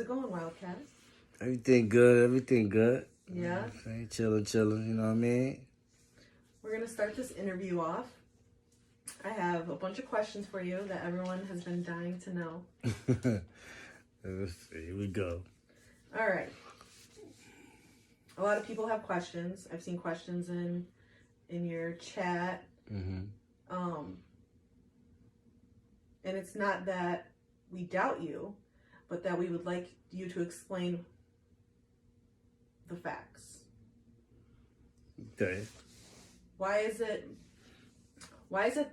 it going, Wildcat? Everything good, everything good. Yeah? Chilling, you know what I mean? We're going to start this interview off. I have a bunch of questions for you that everyone has been dying to know. Here we go. All right. A lot of people have questions. I've seen questions in your chat. Mm-hmm. And it's not that we doubt you, but that we would like you to explain the facts. Okay. Why is it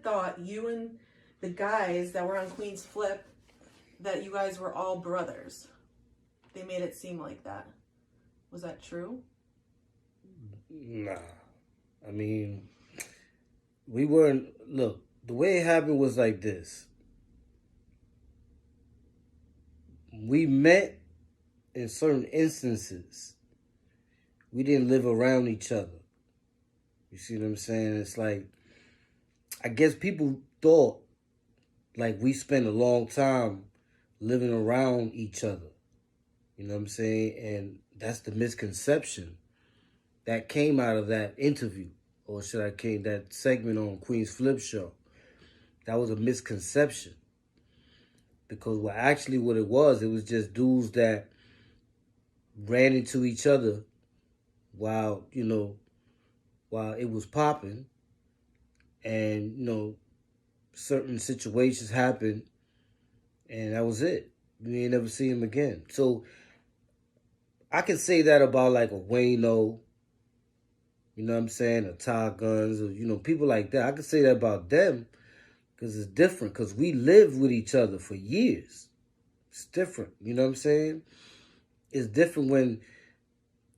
thought you and the guys that were on Queen's Flip that you guys were all brothers? They made it seem like that. Was that true? Nah. I mean, we weren't... Look, the way it happened was like this. We met in certain instances. We didn't live around each other. You see what I'm saying? It's like, I guess people thought like we spent a long time living around each other. You know what I'm saying? And that's the misconception that came out of that interview. Or should I call that segment on Queen's Flip Show. That was a misconception. Because what it was just dudes that ran into each other while it was popping. And, certain situations happened. And that was it. We ain't never see him again. So I can say that about like a Wayno, you know what I'm saying, a Ty Guns, or, people like that. I can say that about them because it's different, because we lived with each other for years. It's different, you know what I'm saying? It's different when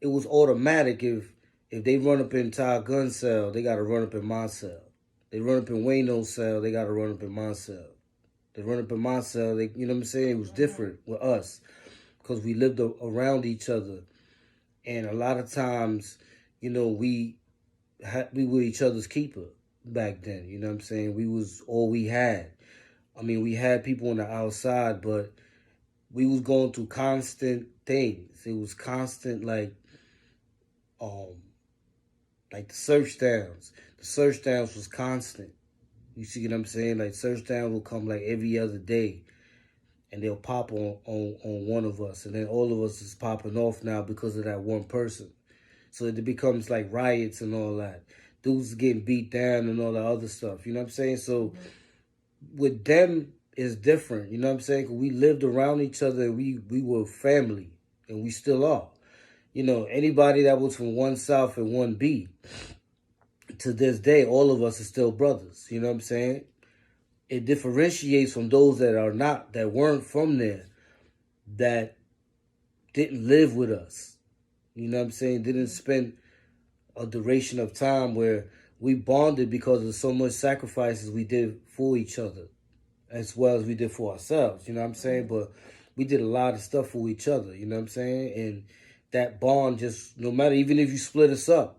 it was automatic. If they run up in Ty Gun's cell, they got to run up in my cell. They run up in Wayno's cell, they got to run up in my cell. They run up in my cell, you know what I'm saying? It was different with us because we lived around each other. And a lot of times, we were each other's keeper back then. You know what I'm saying? We was all we had. I mean, we had people on the outside, but we was going through constant things. It was constant, like the search downs. The search downs was constant. You see what I'm saying? Like, search down will come like every other day. And they'll pop on one of us. And then all of us is popping off now because of that one person. So it becomes like riots and all that. Dudes getting beat down and all that other stuff. You know what I'm saying? So with them, it's different. You know what I'm saying? 'Cause we lived around each other. And we were family. And we still are. Anybody that was from one South and one B, to this day, all of us are still brothers. You know what I'm saying? It differentiates from those that weren't from there, that didn't live with us. You know what I'm saying? Didn't spend a duration of time where we bonded because of so much sacrifices we did for each other, as well as we did for ourselves. You know what I'm saying? But we did a lot of stuff for each other. You know what I'm saying? And that bond just, no matter, even if you split us up,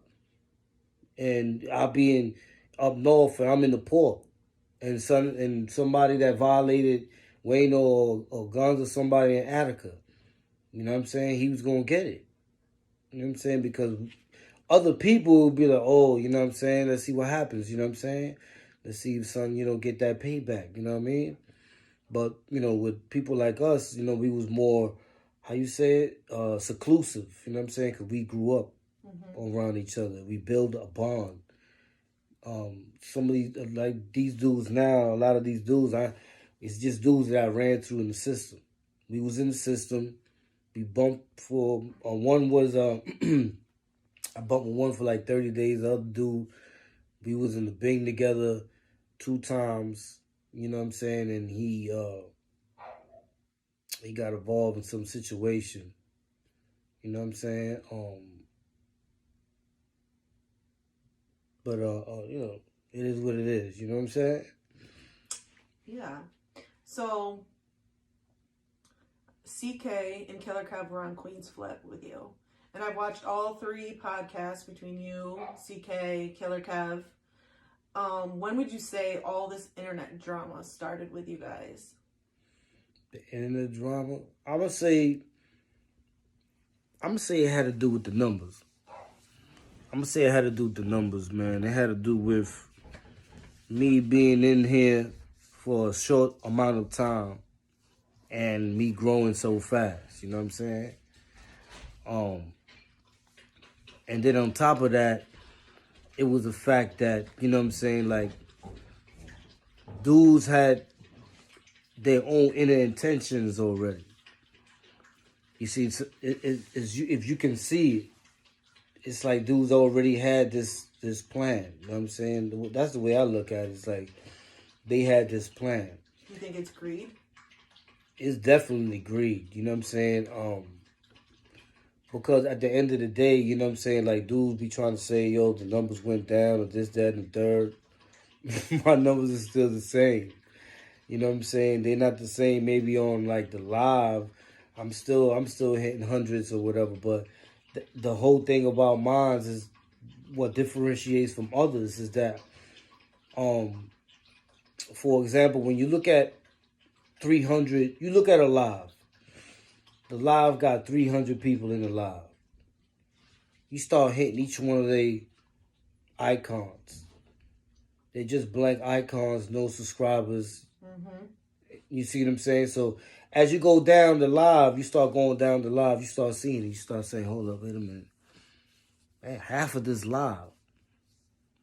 and I'll be up north and I'm in the port, and somebody that violated Wayno or Guns or somebody in Attica, you know what I'm saying? He was going to get it. You know what I'm saying? Because other people would be like, oh, you know what I'm saying? Let's see what happens. You know what I'm saying? Let's see if son, get that payback. You know what I mean? But, with people like us, we was more, how you say it? Seclusive. You know what I'm saying? Because we grew up around each other. We built a bond. Some of these, like these dudes now, a lot of these dudes, it's just dudes that I ran through in the system. We was in the system. We bumped for, one was, I bumped with one for like 30 days. The other dude, we was in the Bing together 2 times, you know what I'm saying? And he got involved in some situation, you know what I'm saying? But, it is what it is. You know what I'm saying? Yeah. So, CK and Killer Kev were on Queen's Flip with you. And I've watched all 3 podcasts between you, CK, Killer Kev. When would you say all this internet drama started with you guys? The internet drama? I would say I'm gonna say it had to do with the numbers. I'm gonna say it had to do with the numbers, man. It had to do with me being in here for a short amount of time and me growing so fast. You know what I'm saying? And then on top of that, it was the fact that, you know what I'm saying, like, dudes had their own inner intentions already. You see, if you can see it, it's like dudes already had this plan. You know what I'm saying? That's the way I look at it. It's like they had this plan. You think it's greed? It's definitely greed. You know what I'm saying? Because at the end of the day, you know what I'm saying, like, dudes be trying to say, yo, the numbers went down or this, that, and the third. My numbers are still the same. You know what I'm saying? They're not the same maybe on, like, the live. I'm still hitting hundreds or whatever, but the whole thing about mine is what differentiates from others is that, for example, when you look at 300, you look at a live. The live got 300 people in the live. You start hitting each one of their icons. They're just blank icons, no subscribers. Mm-hmm. You see what I'm saying? So as you go down the live, you start going down the live, you start seeing it. You start saying, hold up, wait a minute. Man, half of this live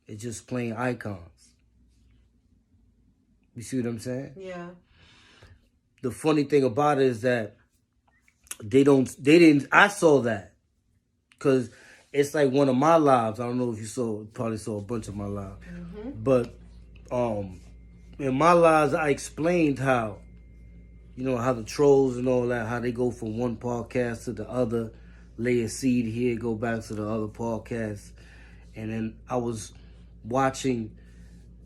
is just plain icons. You see what I'm saying? Yeah. The funny thing about it is that I saw that. Because it's like one of my lives. I don't know if you probably saw a bunch of my lives. Mm-hmm. But in my lives, I explained how, you know, how the trolls and all that, how they go from one podcast to the other, lay a seed here, go back to the other podcast. And then I was watching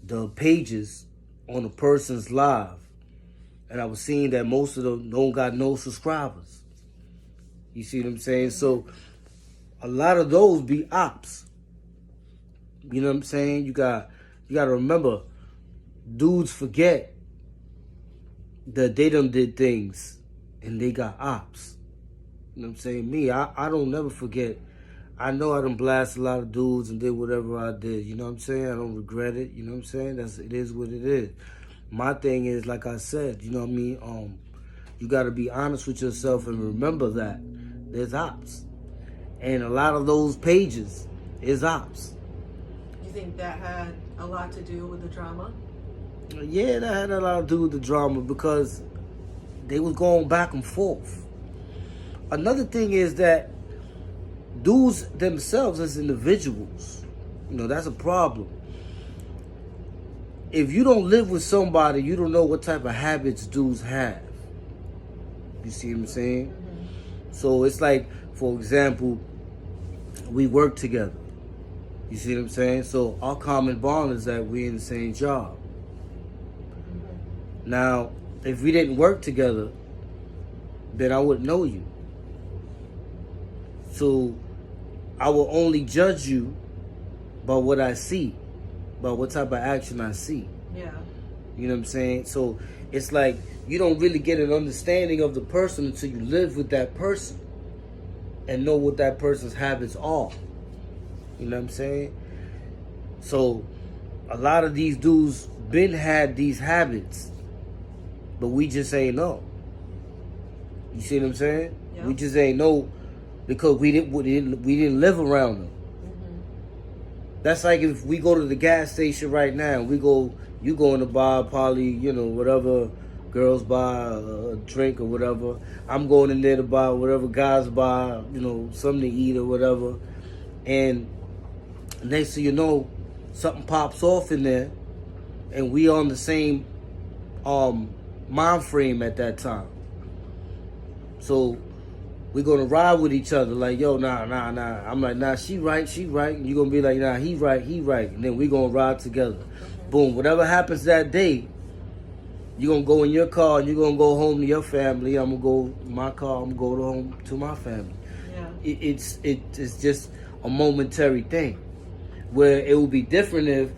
the pages on a person's live. And I was seeing that most of them don't got no subscribers. You see what I'm saying? So a lot of those be ops. You know what I'm saying? You got to remember, dudes forget that they done did things and they got ops. You know what I'm saying? Me, I don't never forget. I know I done blasted a lot of dudes and did whatever I did. You know what I'm saying? I don't regret it. You know what I'm saying? It is what it is. My thing is, like I said, you know what I mean? You got to be honest with yourself and remember that there's ops. And a lot of those pages is ops. You think that had a lot to do with the drama? Yeah, that had a lot to do with the drama because they was going back and forth. Another thing is that dudes themselves as individuals, you know, that's a problem. If you don't live with somebody, you don't know what type of habits dudes have. You see what I'm saying? Mm-hmm. So it's like, for example, we work together. You see what I'm saying? So our common bond is that we're in the same job. Mm-hmm. Now, if we didn't work together, then I wouldn't know you. So I will only judge you by what I see, by what type of action I see. Yeah. You know what I'm saying? So it's like you don't really get an understanding of the person until you live with that person and know what that person's habits are. You know what I'm saying? So a lot of these dudes been had these habits, but we just ain't know. You see what I'm saying? Yeah. We just ain't know because we didn't live around them. Mm-hmm. That's like if we go to the gas station right now, you go in the bar, probably, you know, whatever girls buy a drink or whatever. I'm going in there to buy whatever guys buy, you know, something to eat or whatever. And next thing you know, something pops off in there, and we on the same mind frame at that time. So we're gonna ride with each other like, yo, nah. I'm like, nah, she right. And you're gonna be like, nah, he right. And then we gonna ride together. Boom. Whatever happens that day, you're gonna go in your car and you're gonna go home to your family. I'm gonna go in my car. I'm gonna go home to my family. Yeah. It's just a momentary thing. Where it would be different if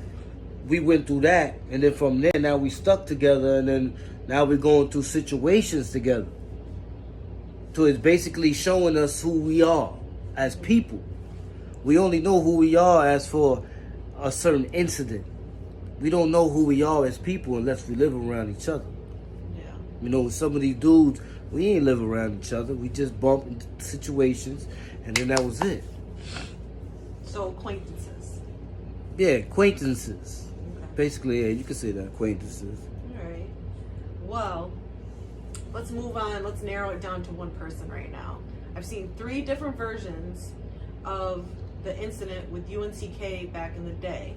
we went through that, and then from there now we stuck together, and then now we're going through situations together. So it's basically showing us who we are as people. We only know who we are as for a certain incident. We don't know who we are as people unless we live around each other. Yeah. You know, some of these dudes, we ain't live around each other. We just bump into situations, and then that was it. So acquaintances. Yeah, acquaintances. Okay. Basically, yeah, you could say that, acquaintances. All right. Well, let's move on. Let's narrow it down to one person right now. I've seen 3 different versions of the incident with UNCK back in the day.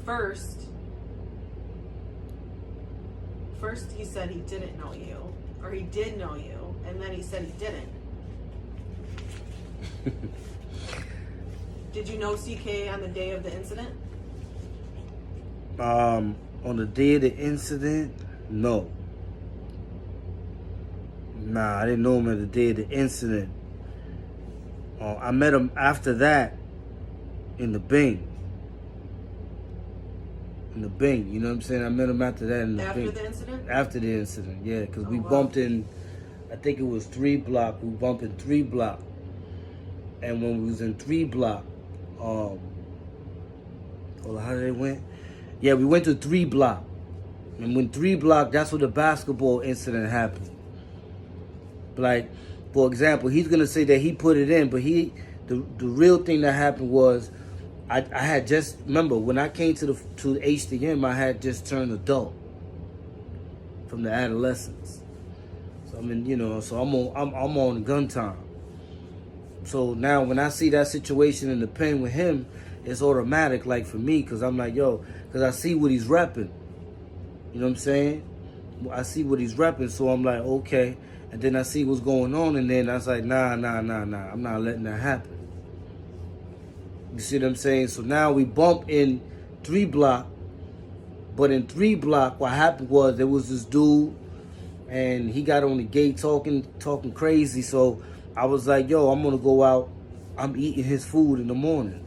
First he said he didn't know you, or he did know you, and then he said he didn't. Did you know CK on the day of the incident? On the day of the incident, no. Nah, I didn't know him at the day of the incident. I met him after that in the Bing. In the Bing, you know what I'm saying? I met him after that in the Bing. After the incident? After the incident, yeah, because we wow. bumped in, I think it was 3 block. We bumped in 3 block. And when we was in 3 block, hold on, how did it went? Yeah, we went to 3 block. And when 3 block, that's where the basketball incident happened. Like, for example, he's gonna say that he put it in, but the real thing that happened was I had just, remember when I came to the HDM, I had just turned adult from the adolescence. So I mean, you know, so I'm on gun time. So now when I see that situation in the pen with him, it's automatic, like for me, because I'm like, yo, because I see what he's repping. You know what I'm saying? I see what he's repping, so I'm like, okay. And then I see what's going on, and then I was like, nah. I'm not letting that happen. You see what I'm saying? So now we bump in 3 block, but in 3 block, what happened was there was this dude, and he got on the gate talking crazy. So I was like, yo, I'm gonna go out. I'm eating his food in the morning.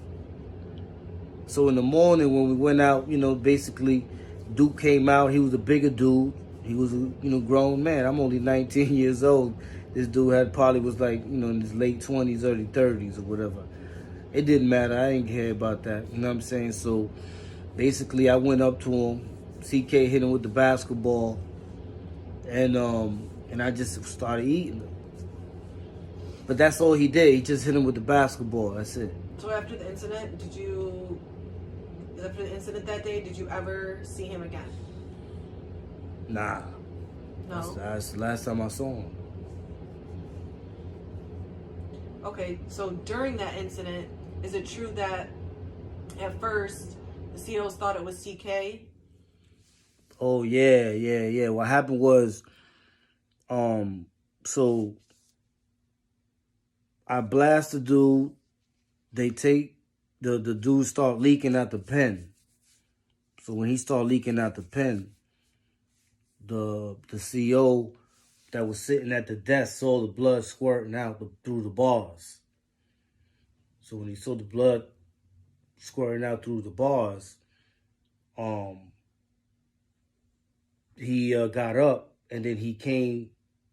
So in the morning when we went out, you know, basically, Duke came out. He was a bigger dude. He was a, grown man. I'm only 19 years old. This dude probably was like, in his late 20s, early 30s or whatever. It didn't matter. I didn't care about that. You know what I'm saying? So basically I went up to him. CK hit him with the basketball. And I just started eating him. But that's all he did. He just hit him with the basketball. That's it. So after the incident, that day, did you ever see him again? Nah. No? That's the last time I saw him. Okay, so during that incident, is it true that at first the COs thought it was CK? Oh, yeah. What happened was, so I blast the dude. They take, the dude start leaking out the pen. So when he started leaking out the pen, the CO that was sitting at the desk saw the blood squirting out through the bars. So when he saw the blood squirting out through the bars, he got up, and then he came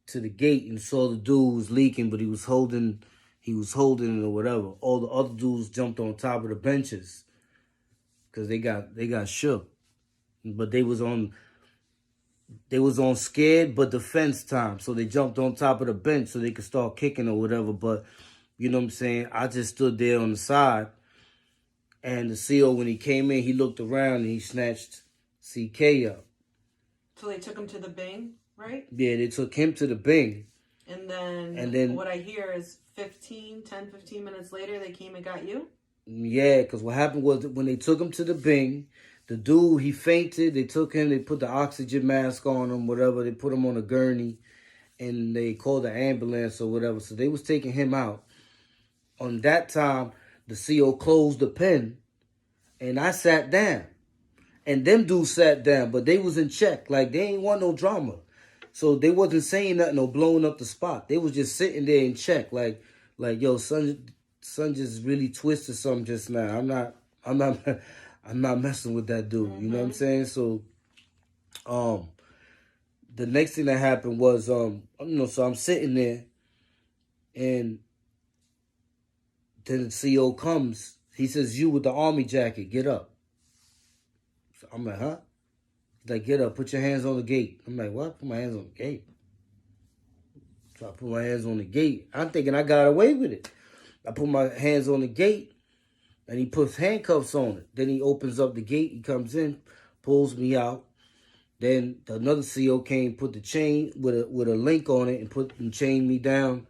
to the gate and saw the dude was leaking, but he was holding it or whatever. All the other dudes jumped on top of the benches because they got shook, but they was on scared but defense time, so they jumped on top of the bench so they could start kicking or whatever. But you know what I'm saying? I just stood there on the side, and the CO, when he came in, he looked around and he snatched CK up. So they took him to the Bing, right? Yeah, they took him to the Bing. And then what I hear is 15 minutes later, they came and got you? Yeah, because what happened was when they took him to the Bing, the dude, he fainted. They took him, they put the oxygen mask on him, whatever. They put him on a gurney, and they called the ambulance or whatever. So they was taking him out. On that time, the CO closed the pen, and I sat down. And them dudes sat down, but they was in check. Like, they ain't want no drama. So they wasn't saying nothing or blowing up the spot. They was just sitting there in check. Like yo, son just really twisted something just now. I'm not messing with that dude. You know what I'm saying? So, the next thing that happened was, so I'm sitting there, and then the CO comes. He says, "You with the army jacket, get up." So I'm like, "Huh?" He's like, "Get up, put your hands on the gate." I'm like, "What?" Put my hands on the gate. So I put my hands on the gate. I'm thinking I got away with it. I put my hands on the gate, and he puts handcuffs on it. Then he opens up the gate. He comes in, pulls me out. Then another CO came, put the chain with a link on it, and chained me down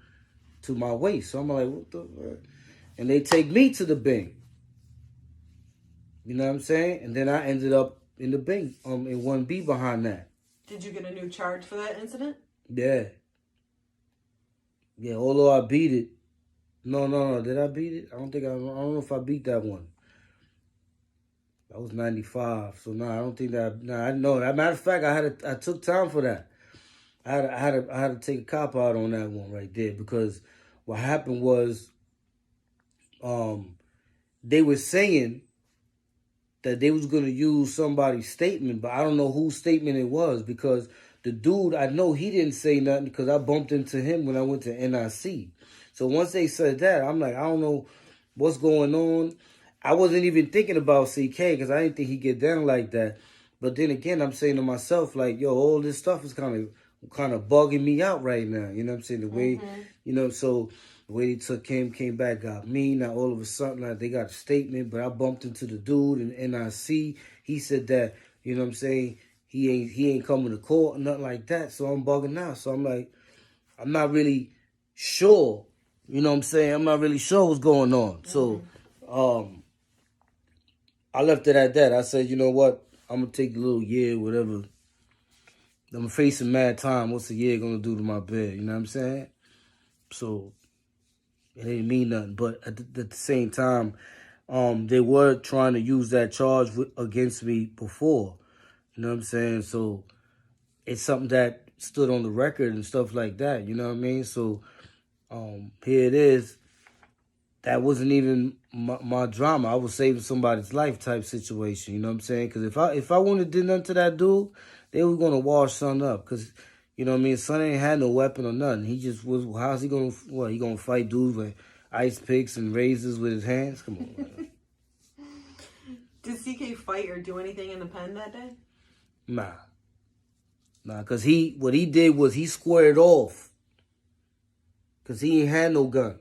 to my waist. So I'm like, what the fuck? And they take me to the Bing. You know what I'm saying? And then I ended up in the Bing, in 1B behind that. Did you get a new charge for that incident? Yeah. Yeah, although I beat it. No. Did I beat it? I don't know if I beat that one. That was 95. So no, I don't think that. No, I know. As a matter of fact, I took time for that. I had to take a cop out on that one right there, because what happened was, they were saying that they was gonna use somebody's statement, but I don't know whose statement it was, because the dude, I know he didn't say nothing because I bumped into him when I went to NIC. So once they said that, I'm like, I don't know what's going on. I wasn't even thinking about CK because I didn't think he'd get down like that. But then again, I'm saying to myself, like, yo, all this stuff is kind of bugging me out right now. You know what I'm saying? The way, so the way they took him, came back, got me. Now all of a sudden, like, they got a statement, but I bumped into the dude in NIC. He said that, you know what I'm saying, he ain't coming to court or nothing like that. So I'm bugging out. So I'm like, I'm not really sure. You know what I'm saying? I'm not really sure what's going on. So I left it at that. I said, you know what? I'm going to take a little year, whatever. I'm facing mad time. What's a year going to do to my bed? You know what I'm saying? So it didn't mean nothing. But at the same time, they were trying to use that charge against me before. You know what I'm saying? So it's something that stood on the record and stuff like that. You know what I mean? So here it is. That wasn't even my drama. I was saving somebody's life type situation. You know what I'm saying? Because if I wouldn't have did nothing to that dude, they were going to wash son up. Because, you know what I mean? Son ain't had no weapon or nothing. He just was, how's he going to, what, he going to fight dudes with ice picks and razors with his hands? Come on, man. Did CK fight or do anything in the pen that day? Nah, because what he did was he squared off. Because he ain't had no gun.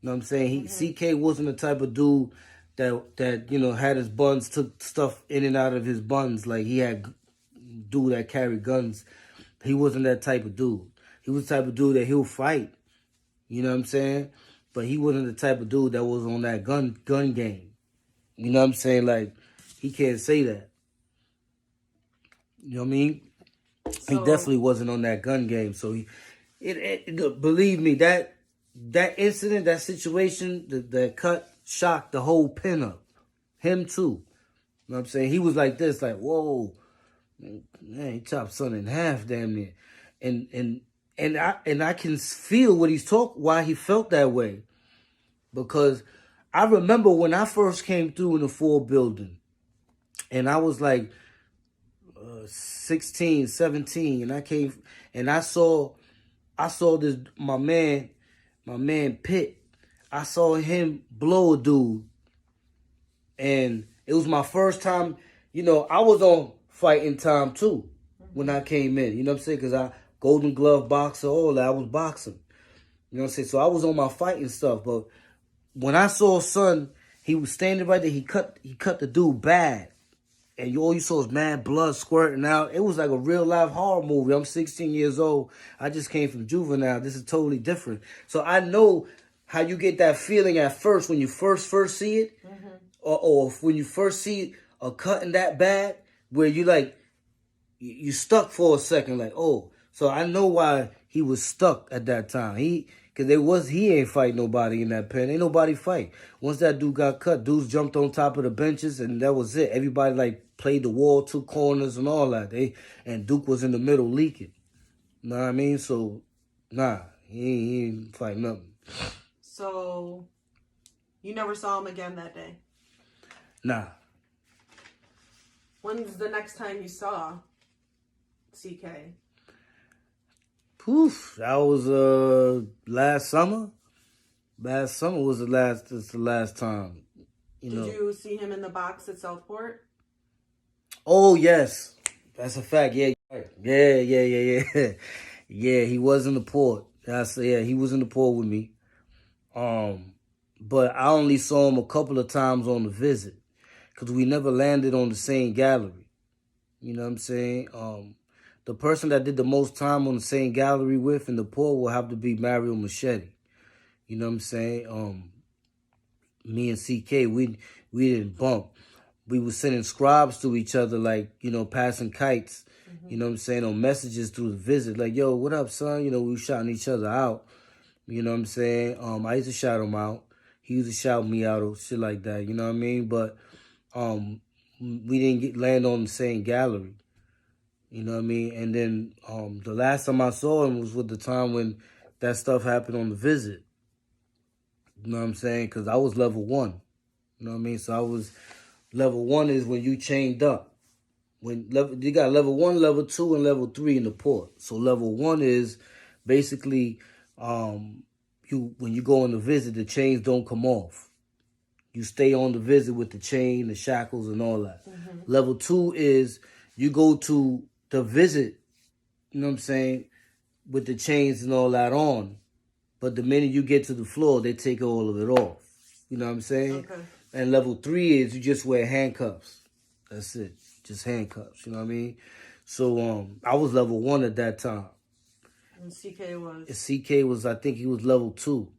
You know what I'm saying? CK wasn't the type of dude that you know, had his buns, took stuff in and out of his buns. Like, he had dude that carried guns. He wasn't that type of dude. He was the type of dude that he'll fight. You know what I'm saying? But he wasn't the type of dude that was on that gun game. You know what I'm saying? Like, he can't say that. You know what I mean? So, he definitely wasn't on that gun game. So believe me, that incident, that situation, that cut shocked the whole pen up. Him too. You know what I'm saying? He was like this, like, whoa, man, he chopped son in half damn near. And I can feel why he felt that way. Because I remember when I first came through in the 4 building, and I was like 16, 17, and I came and I saw this my man Pitt. I saw him blow a dude, and it was my first time. You know, I was on fighting time too when I came in. You know what I'm saying? Because I Golden Glove boxer, all that. I was boxing. You know what I'm saying? So I was on my fighting stuff. But when I saw son, he was standing right there. He cut the dude bad. And all you saw was mad blood squirting out. It was like a real life horror movie. I'm 16 years old. I just came from juvenile. This is totally different. So I know how you get that feeling at first when you first see it. Or when you first see a cutting that bad, where you like, you stuck for a second, like, oh. So I know why he was stuck at that time. Because he ain't fight nobody in that pen. Ain't nobody fight. Once that dude got cut, dudes jumped on top of the benches, and that was it. Everybody like played the wall, 2 corners, and all that. And Duke was in the middle leaking. You know what I mean? So, nah, he ain't fight nothing. So, you never saw him again that day? Nah. When's the next time you saw CK? Poof, that was last summer. Last summer was the last time. You know. Did you see him in the box at Southport? Oh yes, that's a fact. Yeah, yeah. Yeah, he was in the port. He was in the port with me. But I only saw him a couple of times on the visit because we never landed on the same gallery. You know what I'm saying? The person that did the most time on the same gallery with in the port will have to be Mario Machete. You know what I'm saying? Me and CK, we didn't bump. We were sending scribes to each other, like, you know, passing kites, you know what I'm saying, on messages through the visit. Like, yo, what up, son? You know, we were shouting each other out. You know what I'm saying? I used to shout him out. He used to shout me out or shit like that, you know what I mean? But we didn't land on the same gallery. You know what I mean? And then the last time I saw him was with the time when that stuff happened on the visit. You know what I'm saying? Because I was level 1. You know what I mean? So I was... Level 1 is when you chained up. You got level 1, level 2, and level 3 in the port. So level 1 is basically when you go on the visit, the chains don't come off. You stay on the visit with the chain, the shackles, and all that. Level 2 is you go to the visit, you know what I'm saying, with the chains and all that on. But the minute you get to the floor, they take all of it off. You know what I'm saying? Okay. And level 3 is you just wear handcuffs. That's it. Just handcuffs. You know what I mean? So I was level 1 at that time. And CK was? CK was, I think he was level 2.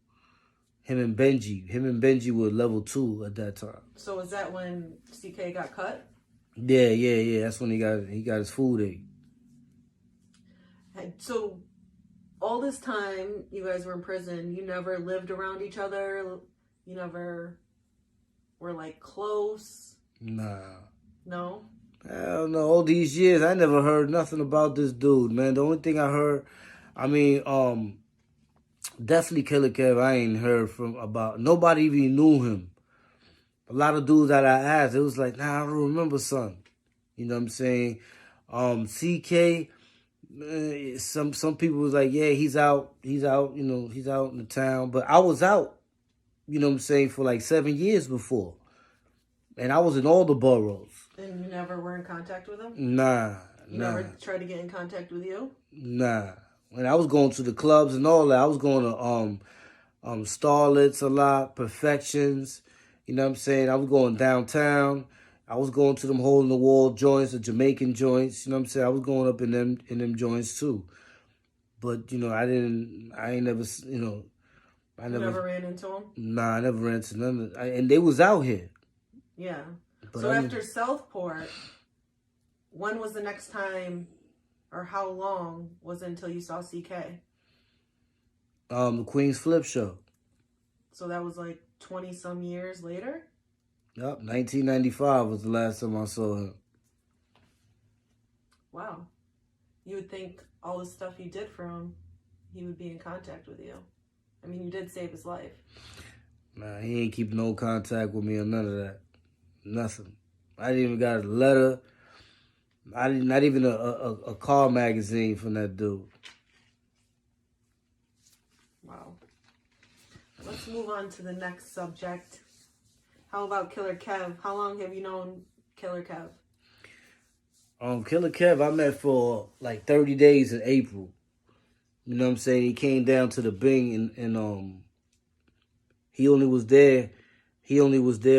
Him and Benji were level 2 at that time. So was that when CK got cut? Yeah. That's when he got his food aid. So all this time you guys were in prison, you never lived around each other? You never were like close? Nah. No? Hell no. All these years, I never heard nothing about this dude, man. The only thing I heard, I mean, definitely Killer Kev, I ain't heard from about. Nobody even knew him. A lot of dudes that I asked, it was like, nah, I don't remember son. You know what I'm saying? CK, some people was like, yeah, he's out, you know, he's out in the town. But I was out, you know what I'm saying, for like 7 years before. And I was in all the boroughs. And you never were in contact with him? Nah. He never tried to get in contact with you? Nah. When I was going to the clubs and all that, I was going to Starlets a lot, Perfections. You know what I'm saying? I was going downtown. I was going to them hole in the wall joints, the Jamaican joints. You know what I'm saying? I was going up in them joints too. But you know, I ain't never, you know, I never ran into them. Nah, I never ran into none of and they was out here. Yeah. But so after Southport, when was the next time, or how long was it until you saw CK? The Queen's Flip show. So that was like 20 some years later? Yep, 1995 was the last time I saw him. Wow. You would think all the stuff you did for him, he would be in contact with you. I mean, you did save his life. Nah, he ain't keeping no contact with me or none of that. Nothing. I didn't even got a letter. Not even a car magazine from that dude. Wow. Let's move on to the next subject. How about Killer Kev? How long have you known Killer Kev? Killer Kev, I met for like 30 days in April. You know what I'm saying? He came down to the Bing and he only was there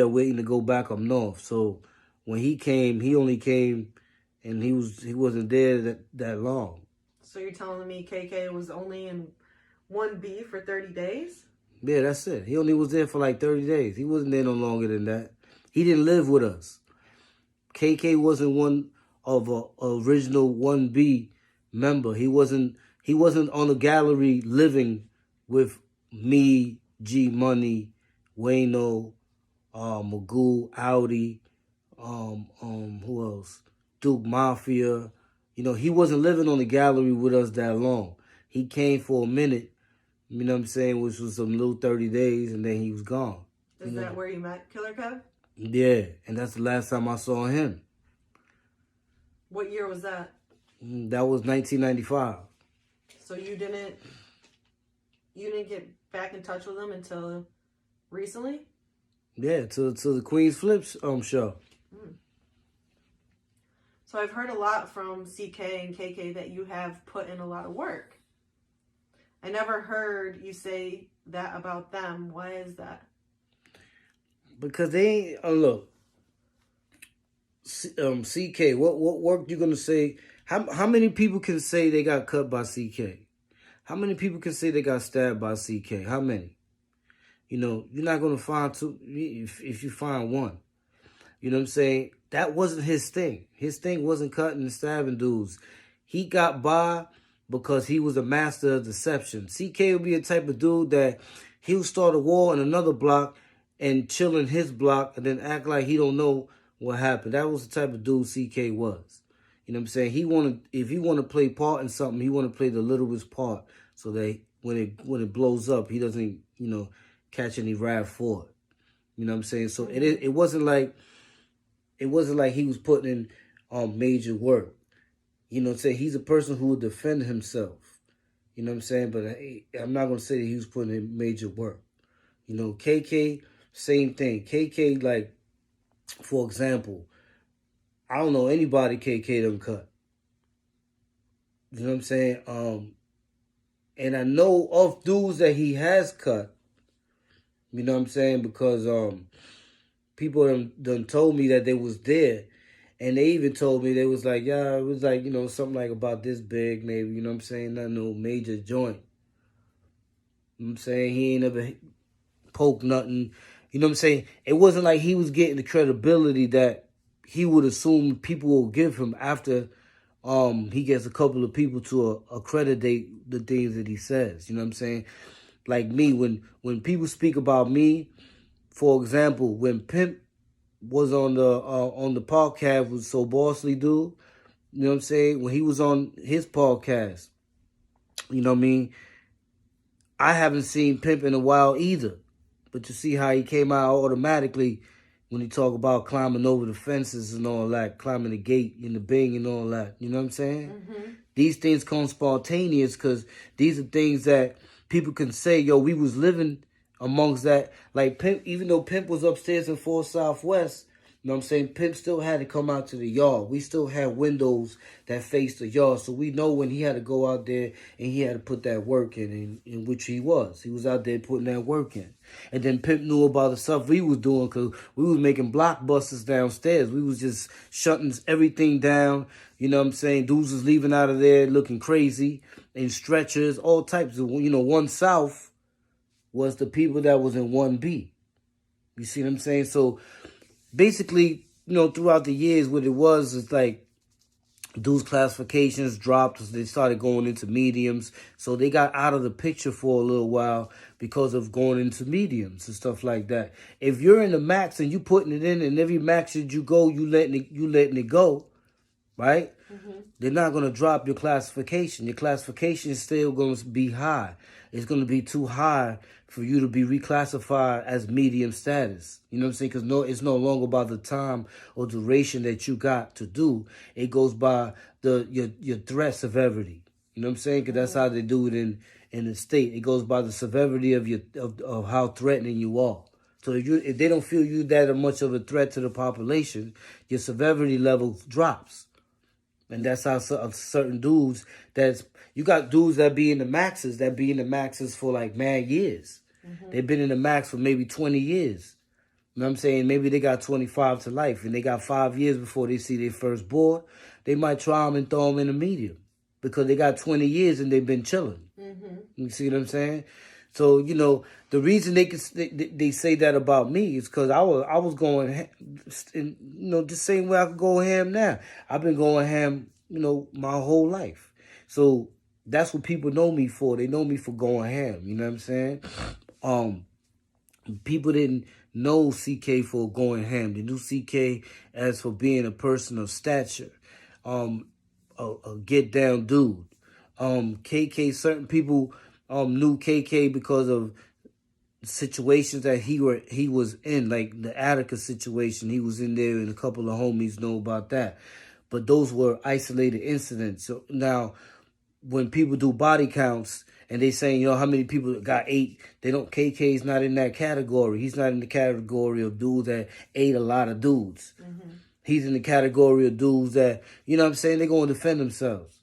waiting to go back up north. So when he came, he only came and he wasn't there that long. So you're telling me KK was only in 1B for 30 days? Yeah, that's it. He only was there for like 30 days. He wasn't there no longer than that. He didn't live with us. KK wasn't one of a original 1B member. He wasn't on the gallery living with me, G Money, Wayno, Magoo, Audi, who else? Duke Mafia. You know, he wasn't living on the gallery with us that long. He came for a minute, you know what I'm saying, which was some little 30 days, and then he was gone. Is that where you met Killer Kev? Yeah, and that's the last time I saw him. What year was that? That was 1995. So you didn't get back in touch with him until recently? Yeah, to the Queen's Flips show. So I've heard a lot from CK and KK that you have put in a lot of work. I never heard you say that about them. Why is that? Because they ain't, look, CK, what work you gonna say? How many people can say they got cut by CK? How many people can say they got stabbed by CK? How many? You know, you're not gonna find two if you find one. You know what I'm saying? That wasn't his thing. His thing wasn't cutting and stabbing dudes. He got by because he was a master of deception. CK would be a type of dude that he would start a war in another block and chill in his block and then act like he don't know what happened. That was the type of dude CK was. You know what I'm saying? If he want to play part in something, he want to play the littlest part so that when it blows up, he doesn't, catch any wrath for it. You know what I'm saying? So it wasn't like he was putting in major work. You know what I'm saying? He's a person who would defend himself. You know what I'm saying? But I'm not going to say that he was putting in major work. KK, same thing. KK, like, for example, I don't know anybody KK done cut. You know what I'm saying? And I know of dudes that he has cut. You know what I'm saying? Because people done told me that they was there. And they even told me, they was like, yeah, it was like, something like about this big, maybe, you know what I'm saying? Not no major joint. You know what I'm saying? He ain't never poked nothing. You know what I'm saying? It wasn't like he was getting the credibility that he would assume people will give him after he gets a couple of people to accreditate the things that he says. You know what I'm saying? Like me, when people speak about me, for example, when Pimp was on the podcast with So Bossly Dude, you know what I'm saying? When he was on his podcast, you know what I mean? I haven't seen Pimp in a while either. But you see how he came out automatically when he talk about climbing over the fences and all that, climbing the gate and the Bing and all that. You know what I'm saying? Mm-hmm. These things come spontaneous because these are things that people can say, yo, we was living amongst that. Like Pimp, even though Pimp was upstairs in 4 Southwest, you know what I'm saying? Pimp still had to come out to the yard. We still had windows that faced the yard. So we know when he had to go out there and he had to put that work in which he was. He was out there putting that work in. And then Pimp knew about the stuff we was doing because we was making blockbusters downstairs. We was just shutting everything down. You know what I'm saying? Dudes was leaving out of there looking crazy in stretchers, all types of, 1 South was the people that was in 1B. You see what I'm saying? So basically, throughout the years, what it was is like dudes' classifications dropped. They started going into mediums. So they got out of the picture for a little while because of going into mediums and stuff like that. If you're in the max and you putting it in, and every max that you go, you letting it go, right? Mm-hmm. They're not going to drop your classification. Your classification is still going to be high. It's going to be too high for you to be reclassified as medium status. You know what I'm saying? Because it's no longer about the time or duration that you got to do. It goes by your threat severity. You know what I'm saying? Because that's how they do it in the state. It goes by the severity of how threatening you are. So if they don't feel you that much of a threat to the population, your severity level drops. And that's how certain dudes, you got dudes that be in the maxes for like mad years. Mm-hmm. They've been in the max for maybe 20 years. You know what I'm saying? Maybe they got 25 to life and they got 5 years before they see their first board. They might try them and throw them in a medium because they got 20 years and they've been chilling. Mm-hmm. You see what I'm saying? So, the reason they say that about me is because I was going, the same way I could go ham now. I've been going ham, my whole life. So that's what people know me for. They know me for going ham. You know what I'm saying? People didn't know CK for going ham. They knew CK as for being a person of stature, a get down dude. KK, certain people knew KK because of situations that he was in, like the Attica situation. He was in there and a couple of homies know about that. but those were isolated incidents. So now, when people do body counts and they saying, how many people got 8, they don't. KK's not in that category. He's not in the category of dudes that ate a lot of dudes. Mm-hmm. He's in the category of dudes that, they're going to defend themselves.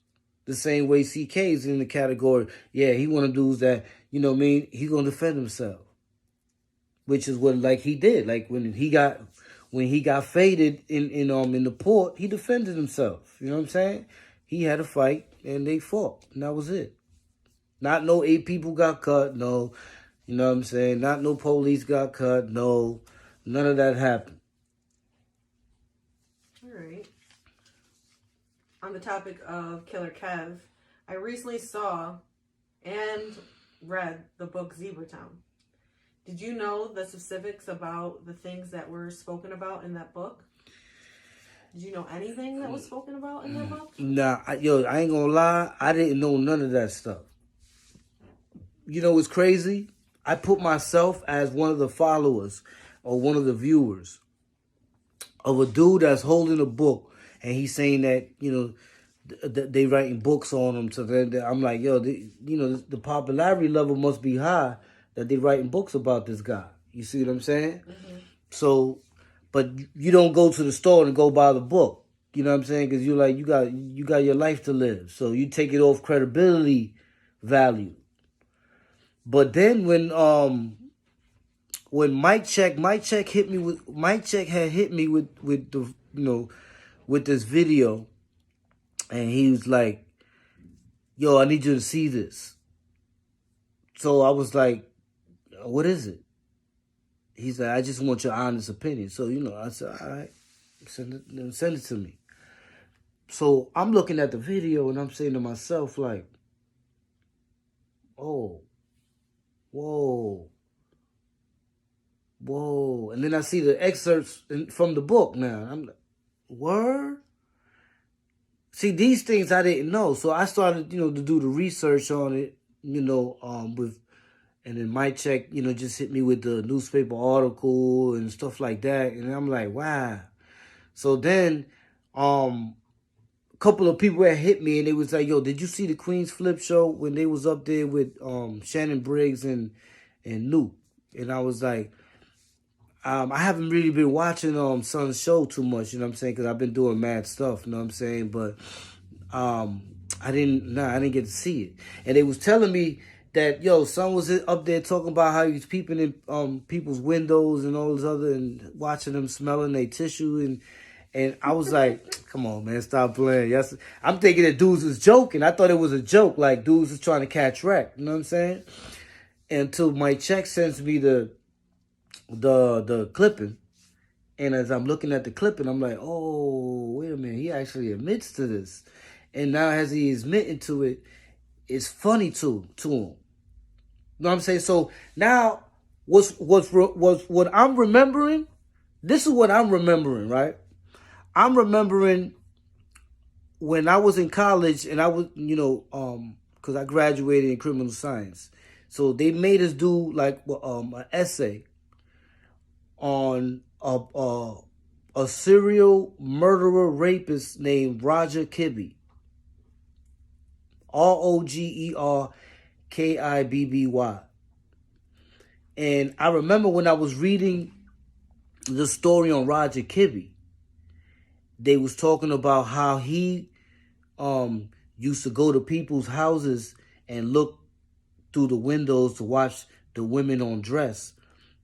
The same way CK is in the category, he one of the dudes that, he's going to defend himself. Which is what, like, he did. Like, when he got faded in the port, he defended himself. You know what I'm saying? He had a fight, and they fought, and that was it. Not no 8 people got cut, no. You know what I'm saying? Not no police got cut, no. None of that happened. All right. On the topic of Killer Kev, I recently saw and read the book Zebra Town. Did you know the specifics about the things that were spoken about in that book? Did you know anything that was spoken about in that book? Nah, I ain't gonna lie. I didn't know none of that stuff. You know what's crazy? I put myself as one of the followers or one of the viewers of a dude that's holding a book, and he's saying that, they writing books on him. So then I'm like, the popularity level must be high that they writing books about this guy. You see what I'm saying? Mm-hmm. So, but you don't go to the store and go buy the book. You know what I'm saying? Because you got your life to live. So you take it off credibility value. But then when Mike Check had hit me with the with this video, and he was like, I need you to see this. So I was like, what is it? He's like, I just want your honest opinion. So, I said, all right, send it to me. So I'm looking at the video and I'm saying to myself, like, oh, whoa. And then I see the excerpts from the book now. I'm like, word? See, these things I didn't know. So I started, to do the research on it, and then Mike Check, just hit me with the newspaper article and stuff like that. And I'm like, wow. So then a couple of people had hit me and they was like, did you see the Queen's Flip show when they was up there with Shannon Briggs and Nuke? And I was like, I haven't really been watching Son's show too much, you know what I'm saying? Because I've been doing mad stuff, you know what I'm saying? But I didn't get to see it. And they was telling me that, Son was up there talking about how he was peeping in people's windows and all this other, and watching them smelling their tissue. And I was like, come on, man, stop playing. Yes, I'm thinking that dudes was joking. I thought it was a joke, like dudes was trying to catch wreck. You know what I'm saying? Until Mike Check sends me the clipping. And as I'm looking at the clipping, I'm like, oh, wait a minute. He actually admits to this. And now as he is admitting to it, it's funny to him. You know what I'm saying? So now what I'm remembering, this is what I'm remembering, right? I'm remembering when I was in college and I was, because I graduated in criminal science. So they made us do like an essay on a serial murderer rapist named Roger Kibbe. ROGERKIBBY. And I remember when I was reading the story on Roger Kibbe, they was talking about how he used to go to people's houses and look through the windows to watch the women undress.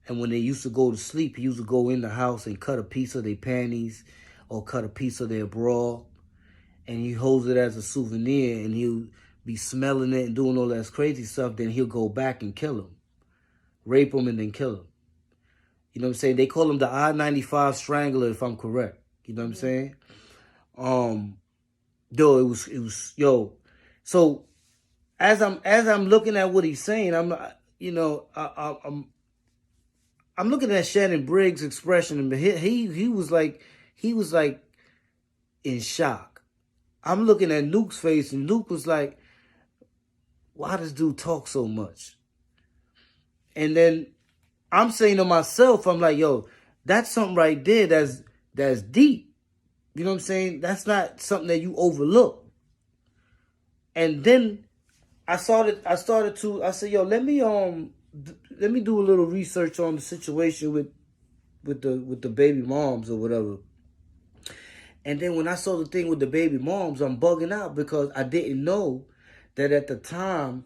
And when they used to go to sleep, he used to go in the house and cut a piece of their panties or cut a piece of their bra. And he holds it as a souvenir, and he'll be smelling it and doing all that crazy stuff. Then he'll go back and kill him, rape him, and then kill him. You know what I'm saying? They call him the I-95 Strangler, if I'm correct. You know what I'm saying? It was. So as I'm looking at what he's saying, I'm looking at Shannon Briggs' expression, and he was like in shock. I'm looking at Nuke's face, and Nuke was like, why does dude talk so much? And then I'm saying to myself, I'm like, that's something right there that's deep. You know what I'm saying? That's not something that you overlook. And then I said, yo, let me do a little research on the situation with the baby moms or whatever. And then when I saw the thing with the baby moms, I'm bugging out because I didn't know that at the time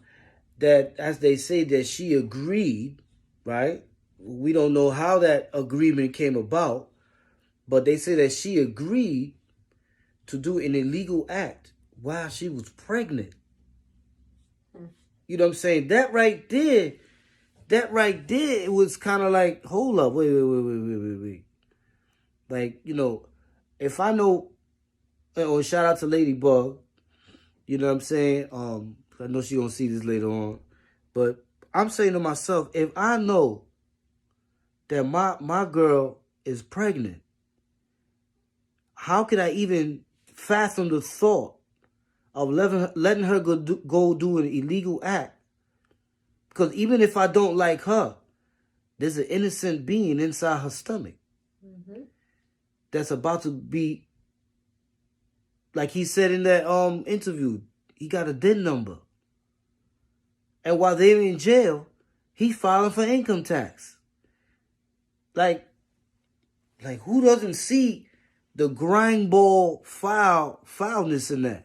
that, as they say, that she agreed, right? We don't know how that agreement came about, but they say that she agreed to do an illegal act while she was pregnant. You know what I'm saying? That right there, it was kind of like, hold up, wait. Like, you know, if I know, or shout out to Ladybug, you know what I'm saying? I know she gonna see this later on, but I'm saying to myself, if I know that my girl is pregnant, how could I even fathom the thought of letting her go do an illegal act? Because even if I don't like her, there's an innocent being inside her stomach that's about to be, like he said in that interview, he got a DIN number. And while they're in jail, he's filing for income tax. Like who doesn't see the grind ball foulness in that?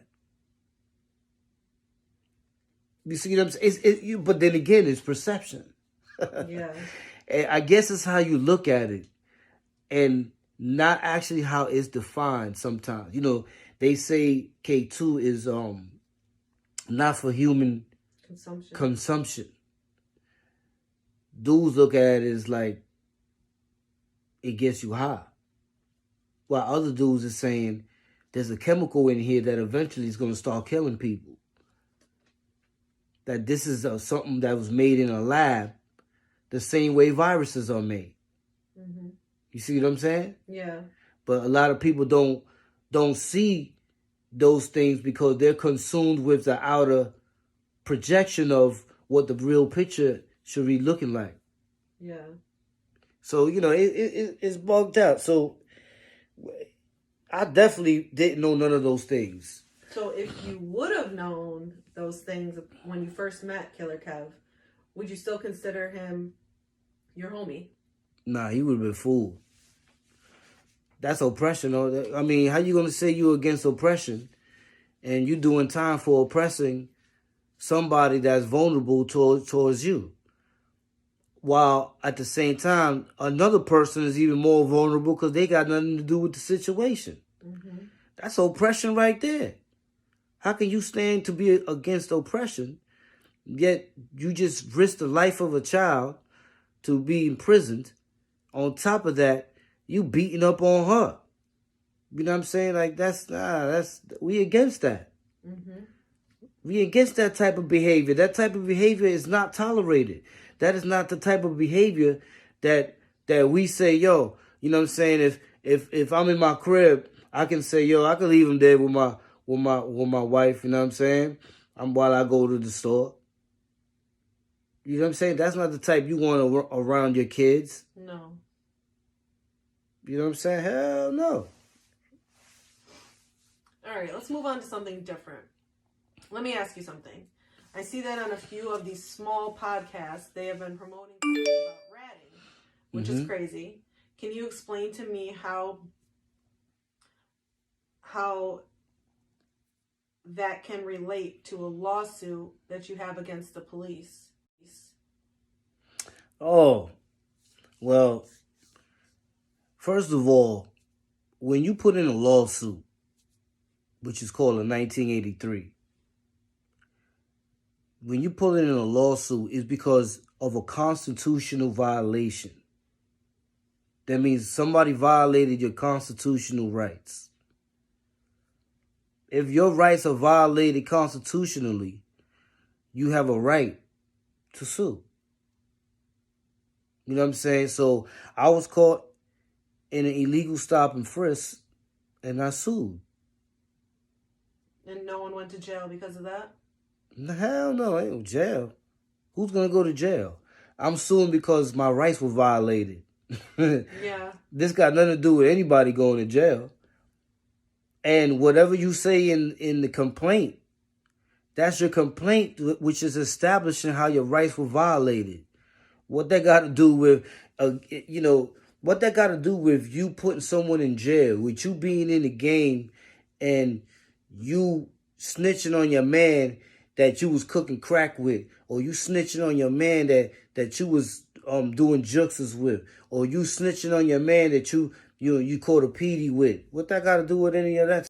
You see what I'm saying? But then again, it's perception. Yeah. And I guess it's how you look at it, and not actually how it's defined sometimes. You know, they say K2 is not for human consumption. Dudes look at it as like it gets you high. While other dudes are saying there's a chemical in here that eventually is going to start killing people. That this is something that was made in a lab the same way viruses are made. You see what I'm saying? Yeah. But a lot of people don't see those things because they're consumed with the outer projection of what the real picture should be looking like. Yeah. So, you know, it's bugged out. So I definitely didn't know none of those things. So if you would have known those things when you first met Killer Kev, would you still consider him your homie? Nah, he would have been fooled. That's oppression. I mean, how you going to say you against oppression and you doing time for oppressing somebody that's vulnerable towards you? While at the same time, another person is even more vulnerable because they got nothing to do with the situation. That's oppression right there. How can you stand to be against oppression, yet you just risk the life of a child to be imprisoned? On top of that, you beating up on her. You know what I'm saying? Like, we against that. We against that type of behavior. That type of behavior is not tolerated. That is not the type of behavior that we say, yo, you know what I'm saying? If I'm in my crib, I can say, yo, I can leave him there with my wife, you know what I'm saying? While I go to the store. You know what I'm saying? That's not the type you want around your kids. No. You know what I'm saying? Hell no. All right, let's move on to something different. Let me ask you something. I see that on a few of these small podcasts, they have been promoting about ratting, which is crazy. Can you explain to me how that can relate to a lawsuit that you have against the police? Oh, well, first of all, when you put in a lawsuit, which is called a 1983, when you put in a lawsuit, it's because of a constitutional violation. That means somebody violated your constitutional rights. If your rights are violated constitutionally, you have a right to sue. You know what I'm saying? So I was caught in an illegal stop and frisk, and I sued. And no one went to jail because of that? Hell no, ain't no jail. Who's going to go to jail? I'm suing because my rights were violated. Yeah. This got nothing to do with anybody going to jail. And whatever you say in the complaint, that's your complaint, which is establishing how your rights were violated. What that got to do with, what that got to do with you putting someone in jail, with you being in the game and you snitching on your man that you was cooking crack with, or you snitching on your man that you was doing juxes with, or you snitching on your man that you caught a PD with. What that got to do with any of that